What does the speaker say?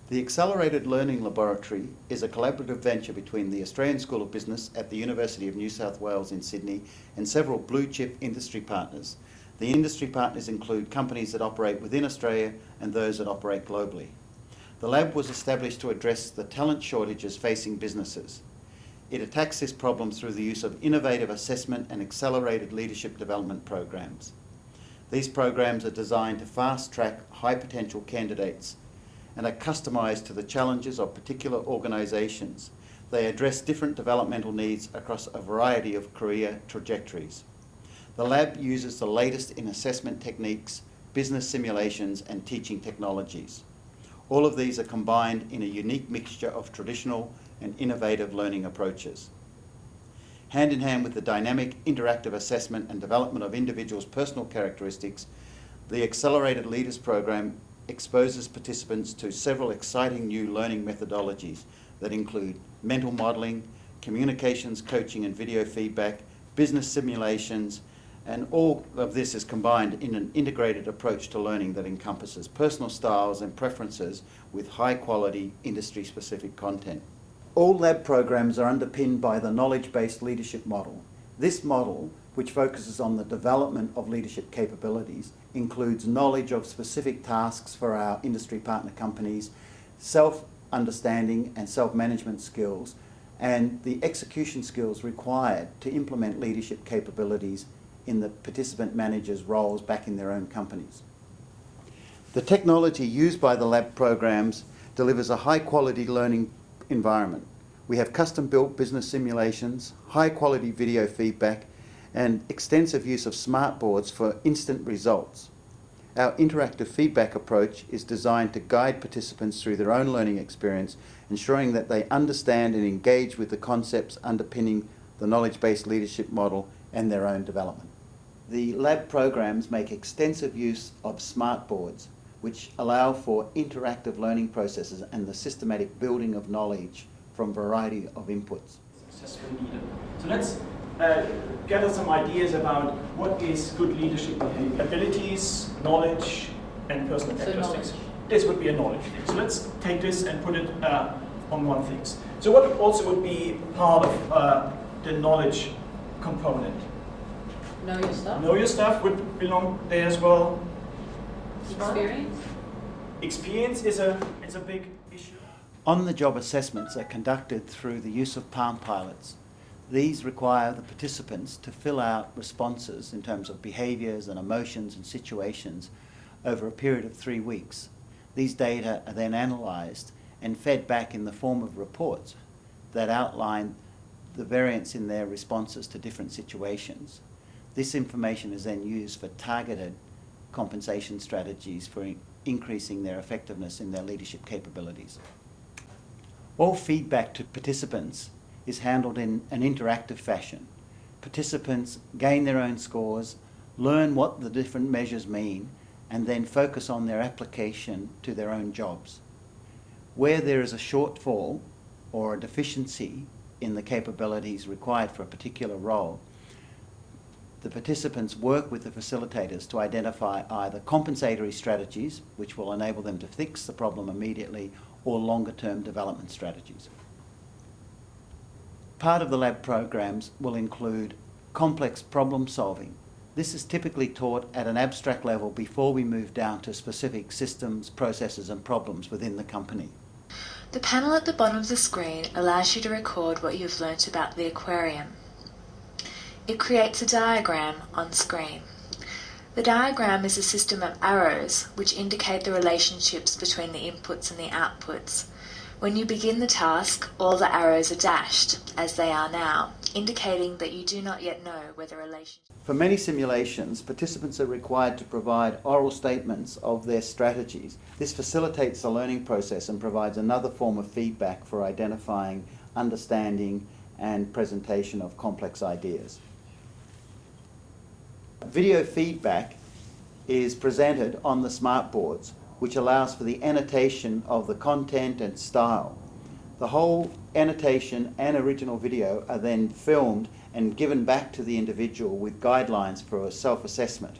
The Accelerated Learning Laboratory is a collaborative venture between the Australian School of Business at the University of New South Wales in Sydney and several blue-chip industry partners. The industry partners include companies that operate within Australia and those that operate globally. The lab was established to address the talent shortages facing businesses. It attacks this problem through the use of innovative assessment and accelerated leadership development programs. These programs are designed to fast-track high-potential candidates and are customised to the challenges of particular organisations. They address different developmental needs across a variety of career trajectories. The lab uses the latest in assessment techniques, business simulations and teaching technologies. All of these are combined in a unique mixture of traditional and innovative learning approaches. Hand in hand with the dynamic, interactive assessment and development of individuals' personal characteristics, the Accelerated Leaders Program exposes participants to several exciting new learning methodologies that include mental modelling, communications coaching and video feedback, business simulations, and all of this is combined in an integrated approach to learning that encompasses personal styles and preferences with high-quality, industry-specific content. All lab programs are underpinned by the knowledge-based leadership model. This model, which focuses on the development of leadership capabilities, includes knowledge of specific tasks for our industry partner companies, self-understanding and self-management skills, and the execution skills required to implement leadership capabilities in the participant managers' roles back in their own companies. The technology used by the lab programs delivers a high-quality learning environment. We have custom-built business simulations, high-quality video feedback, and extensive use of smart boards for instant results. Our interactive feedback approach is designed to guide participants through their own learning experience, ensuring that they understand and engage with the concepts underpinning the knowledge-based leadership model and their own development. The lab programs make extensive use of smart boards, which allow for interactive learning processes and the systematic building of knowledge from a variety of inputs. Successful leader. So let's gather some ideas about what is good leadership abilities, knowledge, and personal characteristics. This would be a knowledge thing. So let's take this and put it on one thing. So what also would be part of the knowledge component? Know your stuff. Know your stuff would belong there as well. Experience. Experience is a big issue. On-the-job assessments are conducted through the use of Palm Pilots. These require the participants to fill out responses in terms of behaviours and emotions and situations over a period of 3 weeks. These data are then analysed and fed back in the form of reports that outline the variance in their responses to different situations. This information is then used for targeted compensation strategies for increasing their effectiveness in their leadership capabilities. All feedback to participants is handled in an interactive fashion. Participants gain their own scores, learn what the different measures mean, and then focus on their application to their own jobs. Where there is a shortfall or a deficiency in the capabilities required for a particular role, the participants work with the facilitators to identify either compensatory strategies, which will enable them to fix the problem immediately, or longer-term development strategies. Part of the lab programs will include complex problem solving. This is typically taught at an abstract level before we move down to specific systems, processes and problems within the company. The panel at the bottom of the screen allows you to record what you've learnt about the aquarium. It creates a diagram on screen. The diagram is a system of arrows which indicate the relationships between the inputs and the outputs. When you begin the task, all the arrows are dashed, as they are now, indicating that you do not yet know where the relationship. For many simulations, participants are required to provide oral statements of their strategies. This facilitates the learning process and provides another form of feedback for identifying, understanding, and presentation of complex ideas. Video feedback is presented on the smart boards, which allows for the annotation of the content and style. The whole annotation and original video are then filmed and given back to the individual with guidelines for a self-assessment.